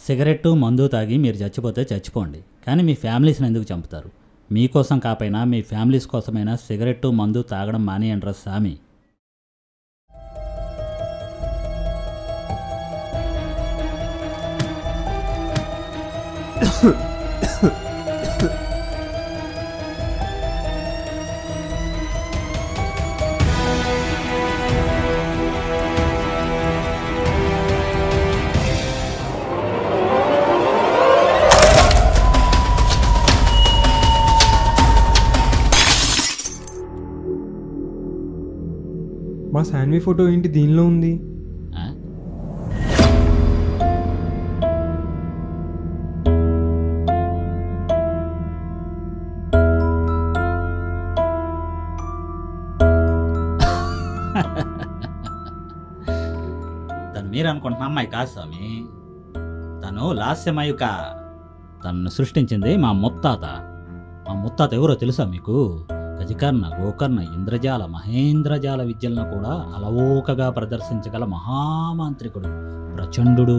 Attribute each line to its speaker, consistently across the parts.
Speaker 1: Cigarette మందు తాగి మీరు చచ్చిపోతే చచ్చిపోండి, కానీ మీ ఫ్యామిలీస్ని ఎందుకు చంపుతారు? మీకోసం కాపైనా మీ ఫ్యామిలీస్ కోసమైనా సిగరెట్టు మందు తాగడం మానేయండ్రా సామి.
Speaker 2: మా శాన్వి ఫోటో ఏంటి దీనిలో ఉంది?
Speaker 1: తను మీరు అనుకుంటున్న అమ్మాయి కాదు స్వామి, తను లాస్యమయుక. తనను సృష్టించింది మా ముత్తాత. మా ముత్తాత ఎవరో తెలుసా మీకు? గజకర్ణ, గోకర్ణ, ఇంద్రజాల, మహేంద్రజాల విద్యలను కూడా అలవోకగా ప్రదర్శించగల మహామాంత్రికుడు, ప్రచండు.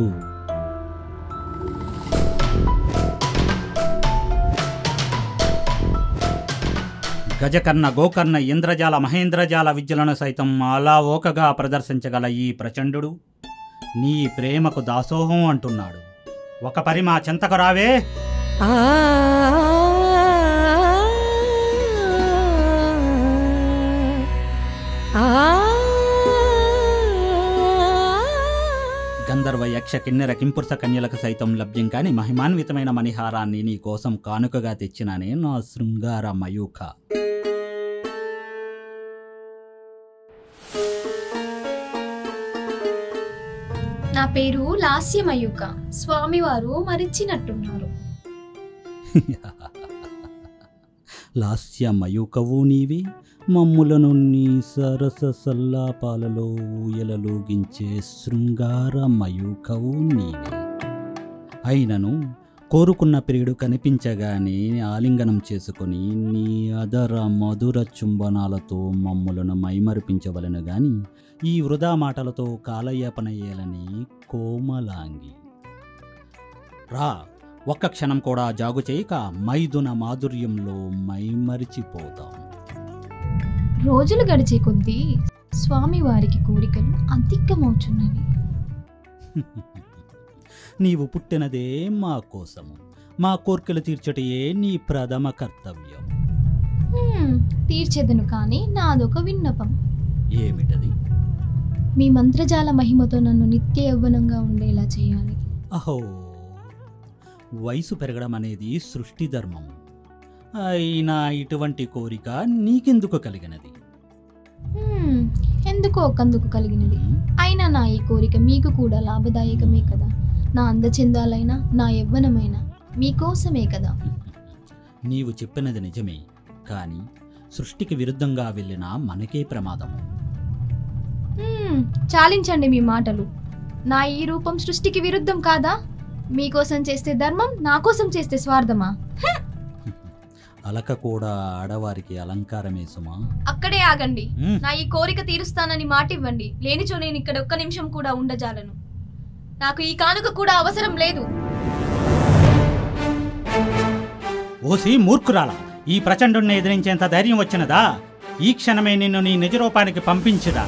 Speaker 1: గజకర్ణ, గోకర్ణ, ఇంద్రజాల, మహేంద్రజాల విద్యలను సైతం అలవోకగా ప్రదర్శించగల ఈ ప్రచండు నీ ప్రేమకు దాసోహం అంటున్నాడు. ఒక పరి మా చెంతకు రావే. గంధర్వ, యక్ష, కిన్నెర, కింపురుష కన్యలకు సైతం లభ్యం కాని మహిమాన్వితమైన మణిహారాన్ని నీ కోసం కానుకగా తెచ్చినానే నా శృంగార మయూఖ.
Speaker 3: నా పేరు లాస్యమయూక. స్వామివారు మరిచినట్టున్నారు.
Speaker 1: లాస్యమయూకవు నీవి, మమ్ములను నీ సరస సల్లాపాలలో ఊయలలోగించే శృంగార మయూకవు నీవి. అయినను కోరుకున్న ప్రియుడు కనిపించగానే ఆలింగనం చేసుకొని నీ అదర మధుర చుంబనాలతో మమ్ములను మైమరిపించవలను గాని ఈ వృధా మాటలతో కాలయాపన ఏలని కోమలాంగి. రా, ఒక్క క్షణం కూడా జాగు చేయక మైదున మాధుర్యంలో మైమరిచిపోతాం.
Speaker 3: రోజులు గడిచే కొద్దీ స్వామివారికి కోరికలు అధికమవుతున్నవి.
Speaker 1: నీవు పుట్టినదే మా కోసము, మా కోర్కెలు తీర్చటయే నీ ప్రథమ కర్తవ్యం.
Speaker 3: తీర్చేదను, కానీ నాదొక విన్నపం.
Speaker 1: ఏమిటది?
Speaker 3: మీ మంత్రజాల మహిమతో నన్ను నిత్య యవ్వనంగా ఉండేలా చేయాలి.
Speaker 1: అహో, వయసు పెరగడం అనేది సృష్టి ధర్మం. అయినా ఇటువంటి కోరిక నీకెందుకు కలిగినది?
Speaker 3: ఎందుకో ఒకందుకు కలిగినది. అయినా నా ఈ కోరిక మీకు కూడా లాభదాయకమే కదా. నా అందచెందాలైనా నా యవ్వనమైనా మీకోసమే కదా.
Speaker 1: నీవు చెప్పినది నిజమే, కానీ సృష్టికి విరుద్ధంగా వెళ్ళిన మనకే ప్రమాదము.
Speaker 3: చాలించండి మీ మాటలు. నా ఈ రూపం సృష్టికి విరుద్ధం కాదా? మీకోసం చేస్తే ధర్మం, నా కోసం చేస్తే స్వార్థమా?
Speaker 1: అలక కూడా ఆడవారికి అలంకారమే సుమా.
Speaker 3: అక్కడే ఆగండి. నా ఈ కోరిక తీరుస్తానని మాట ఇవ్వండి, లేనిచో నేను ఇక్కడ ఒక్క నిమిషం కూడా ఉండజాలను. నాకు ఈ కానుక కూడా అవసరం లేదు.
Speaker 1: ఓసి మూర్ఖురాల, ఈ ప్రచండుని ఎదిరించేంత ధైర్యం వచ్చినదా? ఈ క్షణమే నిన్ను నీ నిజరూపానికి పంపించదా?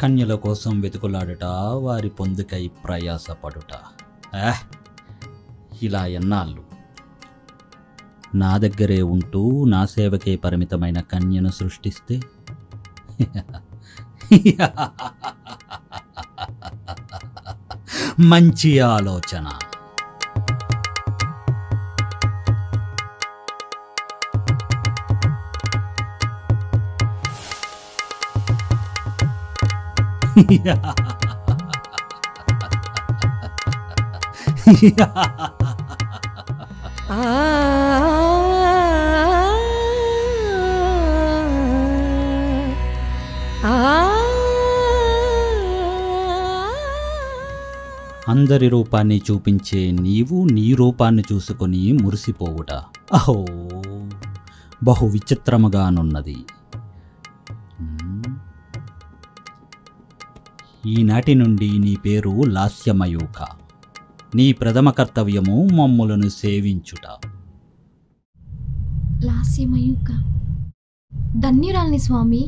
Speaker 1: కన్యల కోసం వెతుకులాడుట, వారి పొందుకై ప్రయాసపడుట. ఇలా ఎన్నాళ్ళు నా దగ్గరే ఉంటూ నా సేవకే పరిమితమైన కన్యను సృష్టిస్తే మంచి ఆలోచన. అందరి రూపాన్ని చూపించే నీవు నీ రూపాన్ని చూసుకొని మురిసిపోవుట అహో బహు విచిత్రముగానున్నది. ఈనాటి నుండి నీ పేరు లాస్యమయూక. నీ ప్రథమ కర్తవ్యము మమ్ములను సేవించుట.
Speaker 3: లాస్యమయూక, ధన్యురాల్ని స్వామి.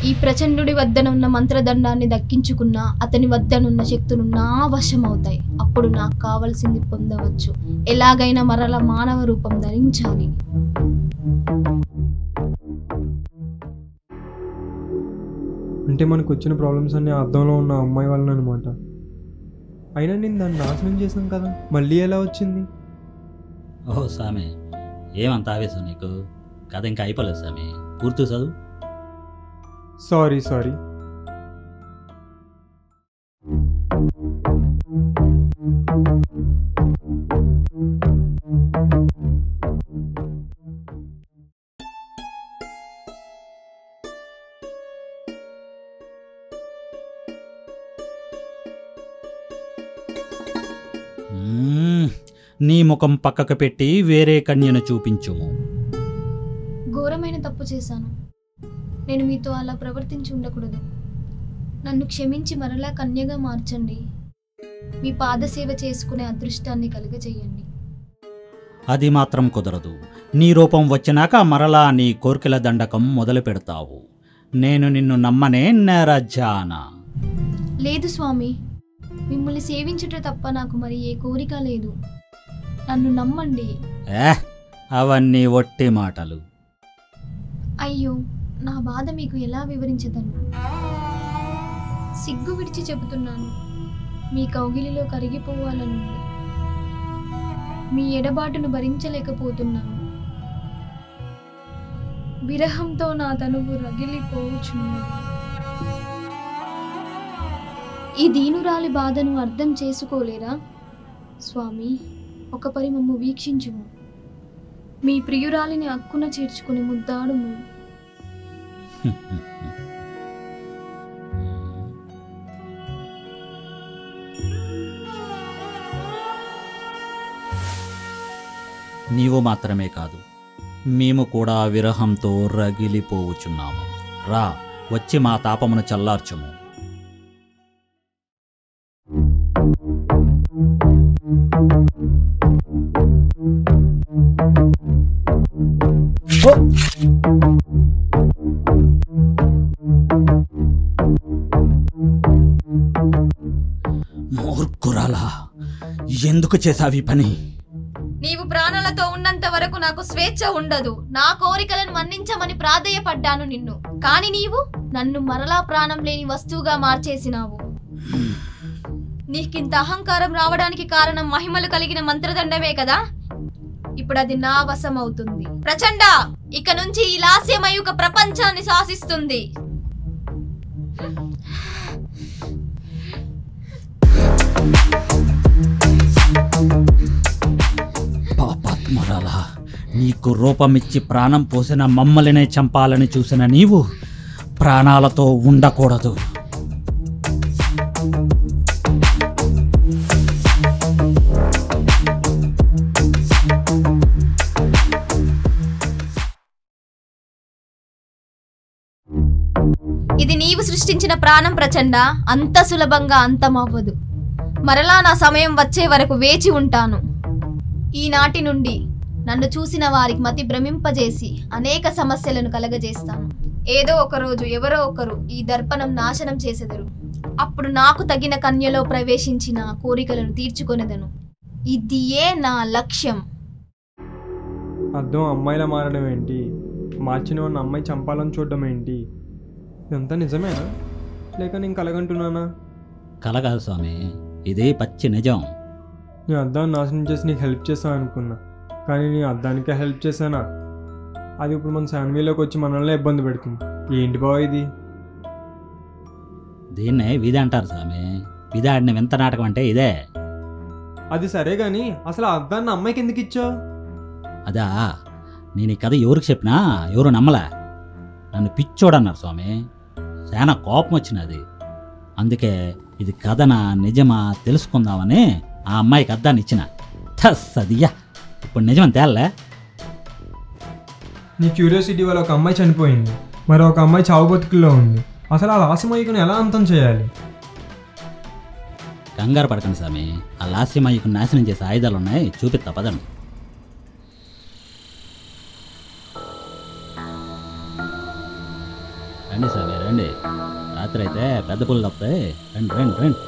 Speaker 3: ఈ ప్రచండుడి వద్దనున్న మంత్రదండాన్ని దక్కించుకున్న అతని వద్దనున్న శక్తులు నా వశమవుతాయి. అప్పుడు నాకు కావలసింది పొందవచ్చు. ఎలాగైనా మరల మానవ రూపం ధరించాలి.
Speaker 2: అంటే మనకు వచ్చిన ప్రాబ్లమ్స్ అన్నీ అద్దంలో ఉన్న అమ్మాయి వలన అనమాట. అయినా నేను దాన్ని నాశనం చేశాను కదా, మళ్ళీ ఎలా వచ్చింది?
Speaker 1: ఓహో స్వామి, ఏమంత ఆవేశం నీకు? కథ ఇంకా అయిపోలేదు స్వామి, పూర్తి చదువు.
Speaker 2: సారీ.
Speaker 1: నీ ముఖం పక్కకు పెట్టి వేరే కన్యను చూపించుము.
Speaker 3: ఘోరమైన తప్పు చేశాను. నేను మీతో అలా ప్రవర్తించి ఉండకూడదు. నన్ను క్షమించి మరలా కన్యగా మార్చండి. మీ పాదసేవ చేసుకునే అదృష్టాన్ని కలుగజేయండి.
Speaker 1: అది మాత్రం కుదరదు. నీ రూపం వచ్చినాక మరలా నీ కోర్కెల దండకం మొదలు పెడతావు. నేను నిన్ను నమ్మనే నేరజాన.
Speaker 3: లేదు స్వామి, మిమ్మల్ని సేవించుట తప్ప నాకు మరి ఏ కోరిక లేదు. నన్ను నమ్మండి.
Speaker 1: అవన్నీ ఒట్టి మాటలు.
Speaker 3: అయ్యో, నా బాధ మీకు ఎలా వివరించదను? సిగ్గు విడిచి చెబుతున్నాను. మీ కౌగిలిలో కరిగిపోవాలనుంది. మీ ఎడబాటును భరించలేకపోతున్నాను. విరహంతో నా తనువు రగిలిపోచున్నది. ఈ దీనురాలి బాధను అర్థం చేసుకోలేరా స్వామి? ఒక పరి మమ్ము వీక్షించుము. మీ ప్రియురాలిని అక్కున చేర్చుకుని ముద్దాడుము.
Speaker 1: నీవు మాత్రమే కాదు, మేము కూడా విరహంతో రగిలిపోవుచున్నాము. రా, వచ్చి మా తాపమును చల్లార్చుము. మూర్ఖురాలా, ఎందుకు చేసావి పని?
Speaker 3: నీవు ప్రాణాలతో ఉన్నంత వరకు నాకు స్వేచ్ఛ ఉండదు. నా కోరికలను మన్నించమని ప్రాధేయపడ్డాను నిన్ను. కాని నీవు నన్ను మరలా ప్రాణం లేని వస్తువుగా మార్చేసినావు. నీకింత అహంకారం రావడానికి కారణం మహిమలు కలిగిన మంత్రదండమే కదా. ఇప్పుడు అది నా వశం అవుతుంది. ప్రచండ, ఇక నుంచి ఈ లాస్యమయూక ప్రపంచాన్ని శాసిస్తుంది.
Speaker 1: పాపాత్మురాలా, నీకు రూపమిచ్చి ప్రాణం పోసిన మమ్మల్నే చంపాలని చూసిన నీవు ప్రాణాలతో ఉండకూడదు.
Speaker 3: ఇది నీవు సృష్టించిన ప్రాణం ప్రచండ. అంత సులభంగా అంతమవ్వదు. మరలా నా సమయం వచ్చే వరకు వేచి ఉంటాను. ఈనాటి నుండి నన్ను చూసిన వారికి మతి భ్రమింపజేసి అనేక సమస్యలను కలగజేస్తాను. ఏదో ఒక రోజు ఎవరో ఒకరు ఈ దర్పణం నాశనం చేసెదరు. అప్పుడు నాకు తగిన కన్యలో ప్రవేశించిన కోరికలను తీర్చుకొనెదను. ఇదియే నా లక్ష్యం.
Speaker 2: అర్థం అమ్మాయిలా మారడం ఏంటి? మార్చిన ఉన్న అమ్మాయి చంపాలని చూడడం ఏంటి? ఇదంతా నిజమేనా, లేక నేను కలగంటున్నానా?
Speaker 1: కల కాదు స్వామి, ఇదే పచ్చి నిజం.
Speaker 2: నేను అద్దాన్ని నాశనం చేసి నీకు హెల్ప్ చేస్తాను అనుకున్నా, కానీ నేను అద్దానికే హెల్ప్ చేశానా? అది ఇప్పుడు మన శాన్వీలోకి వచ్చి మనల్ని ఇబ్బంది పెడుతుంది. ఏంటి బావ ఇది?
Speaker 1: దీన్నే విధి అంటారు స్వామి. విధి ఆడిన వింత నాటకం అంటే ఇదే.
Speaker 2: అది సరే కానీ అసలు ఆ అద్దాన్ని అమ్మాయికి ఎందుకు ఇచ్చావు?
Speaker 1: అదా, నేను ఈ కథ ఎవరికి చెప్పినా ఎవరు నమ్మలే. నన్ను పిచ్చోడన్నారు స్వామి. చాలా కోపం వచ్చినది. అందుకే ఇది కథనా నిజమా తెలుసుకుందామని ఆ అమ్మాయికి అద్దాన్ని ఇచ్చిన. అదియ్యా, ఇప్పుడు నిజమని తేలే.
Speaker 2: నీ క్యూరియాసిటీ వల్ల ఒక అమ్మాయి చనిపోయింది, మరి ఒక అమ్మాయి చావు బతుకుల్లో ఉంది. అసలు ఆ లాస్యమయ్యకుని ఎలా అంతం చేయాలి?
Speaker 1: కంగారు పడకండి స్వామి. ఆ లాస్యమయ్యకు నాశనం చేసే ఆయుధాలు ఉన్నాయి, చూపిస్తా పదండి. రండి స్వామి రండి. రాత్రి అయితే పెద్ద పుల్లు తప్పుతాయి. రండి రండి రండి.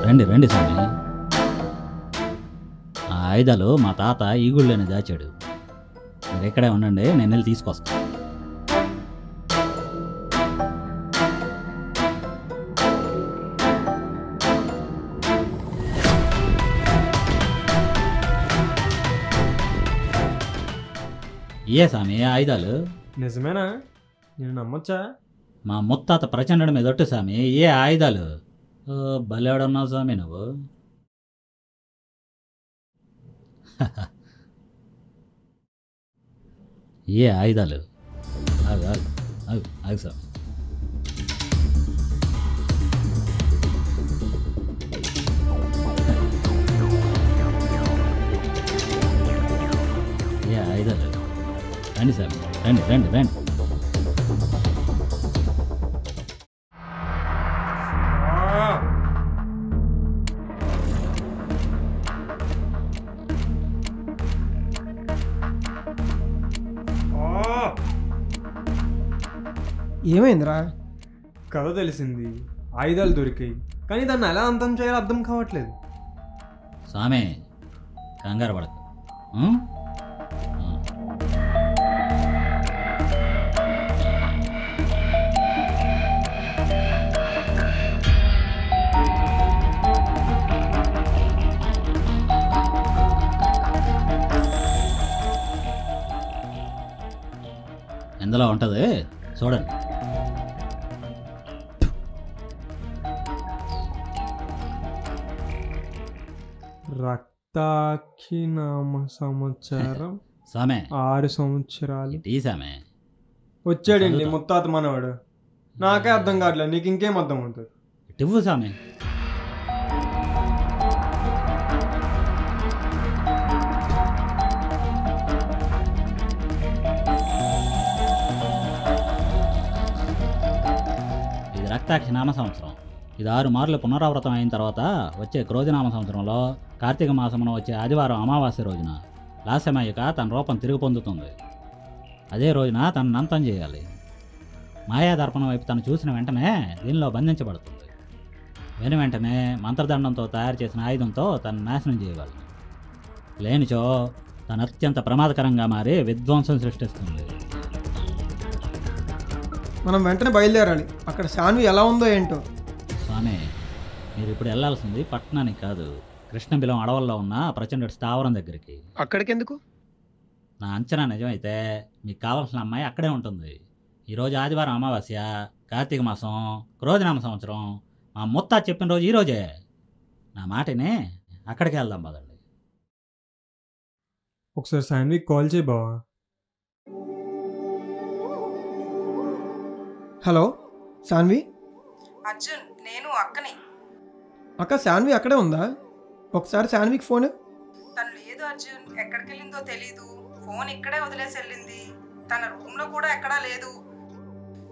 Speaker 1: రండి రండి స్వామి. ఆ ఆయుధాలు మా తాత ఈ గుళ్ళోనే దాచాడు. మీరు ఇక్కడే ఉండండి, నేను వెళ్ళి తీసుకొస్తాను. ఏ స్వామి ఆయుధాలు?
Speaker 2: నిజమేనా? నేను నమ్మొచ్చా?
Speaker 1: మా ముత్తాత ప్రచండ మీద ఒట్టు స్వామి. ఏ ఆయుధాలు? భలేవాడున్నావు స్వామి నువ్వు. ఏ ఆయుధాలు? ఆగు ఆగు ఆగు ఆగు స్వామి. ఏ ఆయుధాలు? రండి స్వామి రండి రండి రండి.
Speaker 2: ఏమైందిరా? కథ తెలిసింది, ఆయుధాలు దొరికాయి, కానీ దాన్ని ఎలా అంతం చేయాలో అర్థం కావట్లేదు.
Speaker 1: స్వామి కంగారు పడకు. ఎందులో ఉంటుంది చూడండి.
Speaker 2: రక్తాక్షి నామ సంవత్సరం
Speaker 1: స్వామి
Speaker 2: 6 సంవత్సరాలు.
Speaker 1: ఈ సామె
Speaker 2: వచ్చాడండి ముత్తాత మనవాడు. నాకే అర్థం కావట్లేదు, నీకు ఇంకేం అర్థం అవుతుంది?
Speaker 1: ఇవ్వు స్వామి. ఇది రక్తాక్షి నామ సంవత్సరం. ఇది 6 మార్లు పునరావృతం అయిన తర్వాత వచ్చే క్రోధినామ సంవత్సరంలో కార్తీక మాసమున వచ్చే ఆదివారం అమావాస్య రోజున లాస్యమయ్యక తన రూపం తిరిగి పొందుతుంది. అదే రోజున తనను అంతం చేయాలి. మాయాదర్పణం వైపు తను చూసిన వెంటనే దీనిలో బంధించబడుతుంది. వెను వెంటనే మంత్రదండంతో తయారు చేసిన ఆయుధంతో తను నాశనం చేయగలదు. లేనిచో తను అత్యంత ప్రమాదకరంగా మారి విధ్వంసం సృష్టిస్తుంది.
Speaker 4: మనం వెంటనే బయలుదేరాలి. అక్కడ శాన్వి ఎలా ఉందో ఏంటో.
Speaker 1: స్వామి మీరు ఇప్పుడు వెళ్ళాల్సింది పట్టణానికి కాదు, కృష్ణబిలం అడవుల్లో ఉన్న ప్రచండ స్థావరం దగ్గరికి.
Speaker 4: అక్కడికి ఎందుకు?
Speaker 1: నా అంచనా నిజమైతే మీకు కావాల్సిన అమ్మాయి అక్కడే ఉంటుంది. ఈరోజు ఆదివారం అమావాస్య, కార్తీక మాసం, క్రోధినామ సంవత్సరం. మా ముత్తా చెప్పిన రోజు ఈరోజే. నా మాటనే అక్కడికి వెళ్దాం పదండి.
Speaker 2: ఒకసారి శాన్వికి కాల్ చేయి బావా.
Speaker 4: హలో శాన్వి.
Speaker 5: అర్జున్, నేను అక్కని.
Speaker 4: అక్క శాన్వి అక్కడే ఉందా? ఒకసారి శాన్వికి ఫోన్.
Speaker 5: తను లేదు అర్జున్, ఎక్కడికి వెళ్ళిందో తెలీదు. ఫోన్ ఇక్కడే వదిలేసి వెళ్ళింది. తన రూమ్లో కూడా ఎక్కడా లేదు.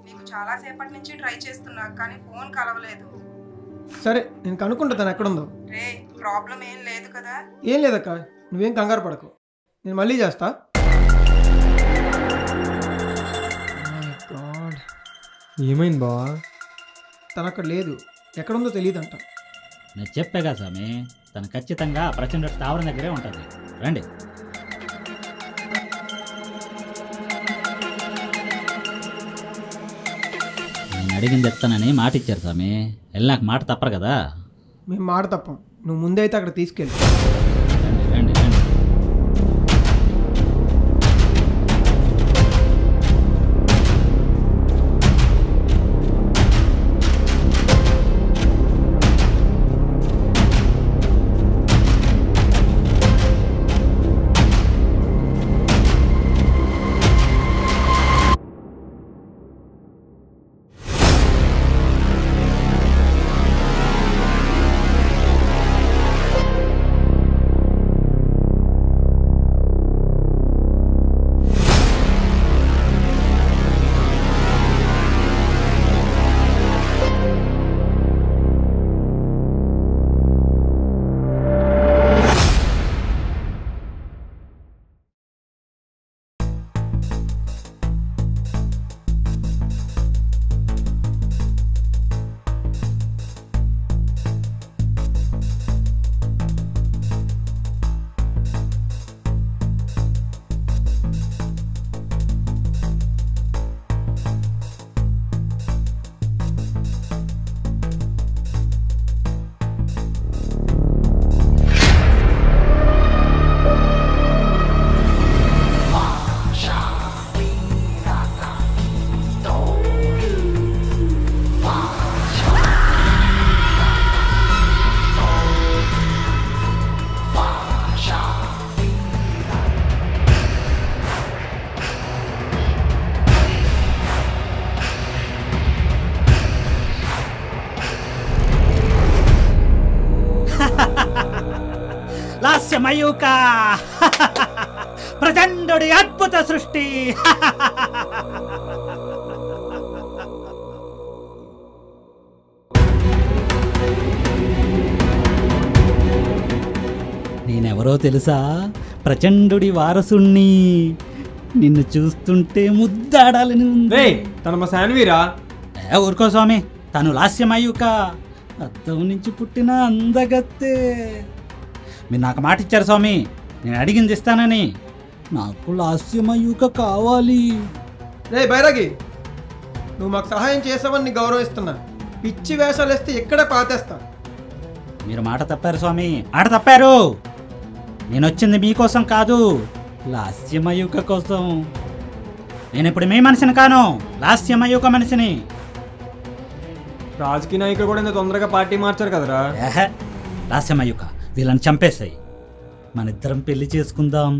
Speaker 5: నీకు చాలాసేపటి నుంచి ట్రై చేస్తున్నా, కానీ ఫోన్ కలవలేదు.
Speaker 4: సరే నేను కనుక్కుంటా తను ఎక్కడుందో.
Speaker 5: రే, ప్రాబ్లం ఏం లేదు కదా?
Speaker 4: ఏం లేదక్క, నువ్వేం కంగారు పడకు, నేను మళ్ళీ చేస్తా.
Speaker 2: ఏమైంది బావా?
Speaker 4: తను అక్కడ లేదు, ఎక్కడుందో తెలియదంట.
Speaker 1: నేను చెప్పాగా స్వామి, తను ఖచ్చితంగా ప్రచండ స్థావరం దగ్గరే ఉంటుంది. రండి. నేను అడిగింది ఎత్తానని మాట ఇచ్చారు స్వామి, వెళ్ళాక మాట తప్పరు కదా.
Speaker 4: మేము మాట తప్పం, నువ్వు ముందైతే అక్కడ తీసుకెళ్ళి.
Speaker 1: రండి రండి రండి. లాస్యమయూక ప్రచండుడి అద్భుత సృష్టి. నేనెవరో తెలుసా? ప్రచండుడి వారసుణ్ణి. నిన్ను చూస్తుంటే ముద్దాడాలని ఉంది.
Speaker 2: తన మా శాన్వీరా?
Speaker 1: ఊరుకో స్వామి, తను లాస్యమయూక, అద్దం నుంచి పుట్టిన అందగత్తే. మీరు నాకు మాట ఇచ్చారు స్వామి, నేను అడిగింది ఇస్తానని. నాకు లాస్యమయూక కావాలి.
Speaker 4: రే బైరాగి, నువ్వు మాకు సహాయం చేసావని నీకు గౌరవిస్తున్నా. పిచ్చి వేషాలు వేస్తే ఇక్కడే పాతేస్తా.
Speaker 1: మీరు మాట తప్పారు స్వామి, మాట తప్పారు. నేను వచ్చింది మీకోసం కాదు, లాస్యమయూక కోసం. నేను ఇప్పుడు మీ మనిషిని కాను, లాస్యమయూక మనిషిని.
Speaker 2: రాజకీయ నాయకులు కూడా ఇంత తొందరగా పార్టీ మార్చారు కదరా.
Speaker 1: లాస్యమయూక, వీళ్ళని చంపేశాయి. మన ఇద్దరం పెళ్లి చేసుకుందాం,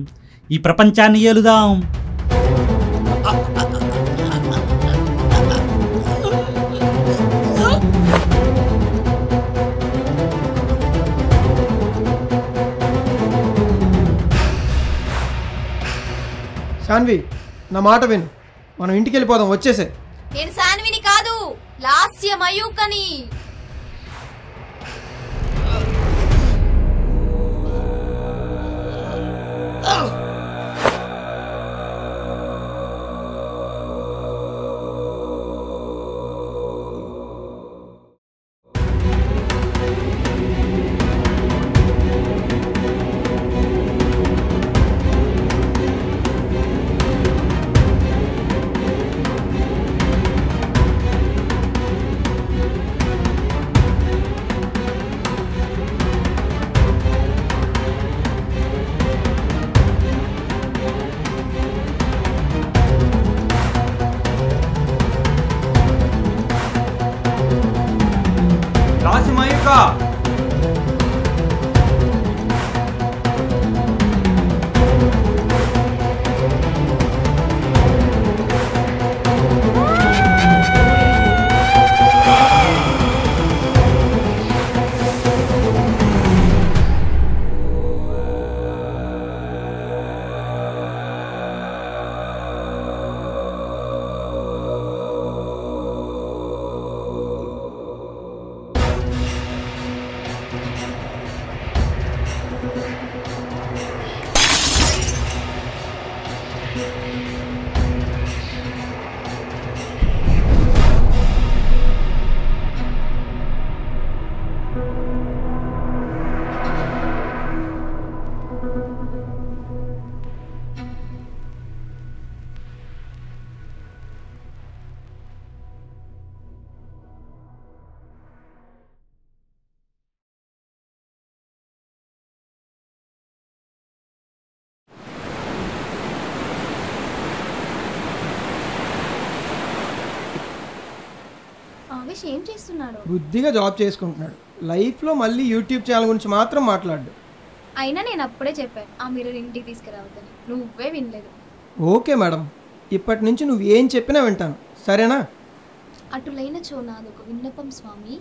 Speaker 1: ఈ ప్రపంచాన్ని ఏలుదాం.
Speaker 4: శాన్వి, నా మాట విను, మనం ఇంటికి వెళ్ళిపోదాం. వచ్చేసే.
Speaker 3: నేను శాన్విని కాదు, లాస్యమయూకని.
Speaker 2: లాస్యమయూక,
Speaker 3: భావేష్ ఏం చేస్తున్నాడు?
Speaker 4: బుద్ధిగా జాబ్ చేసుకుంటున్నాడు. లైఫ్లో మళ్ళీ యూట్యూబ్ ఛానల్ గురించి మాత్రం మాట్లాడు.
Speaker 3: అయినా నేను అప్పుడే చెప్పాను ఆ మిర్రర్ ఇంటికి తీసుకురావద్దని, నువ్వే వినలేదు.
Speaker 4: ఓకే మేడం, ఇప్పటి నుంచి నువ్వు ఏం చెప్పినా వింటాను, సరేనా?
Speaker 3: అటులైన నాదొక విన్నపం స్వామి.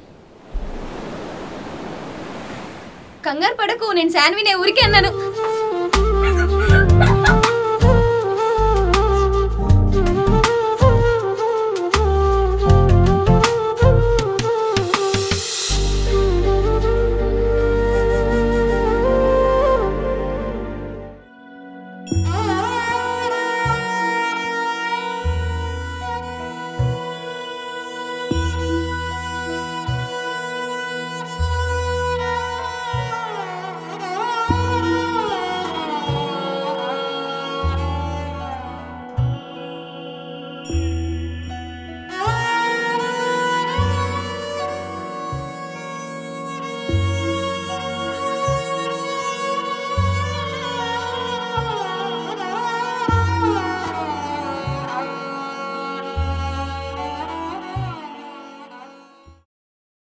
Speaker 3: కంగారు పడకు, నేను శాన్వినే ఊరికే అన్నాను.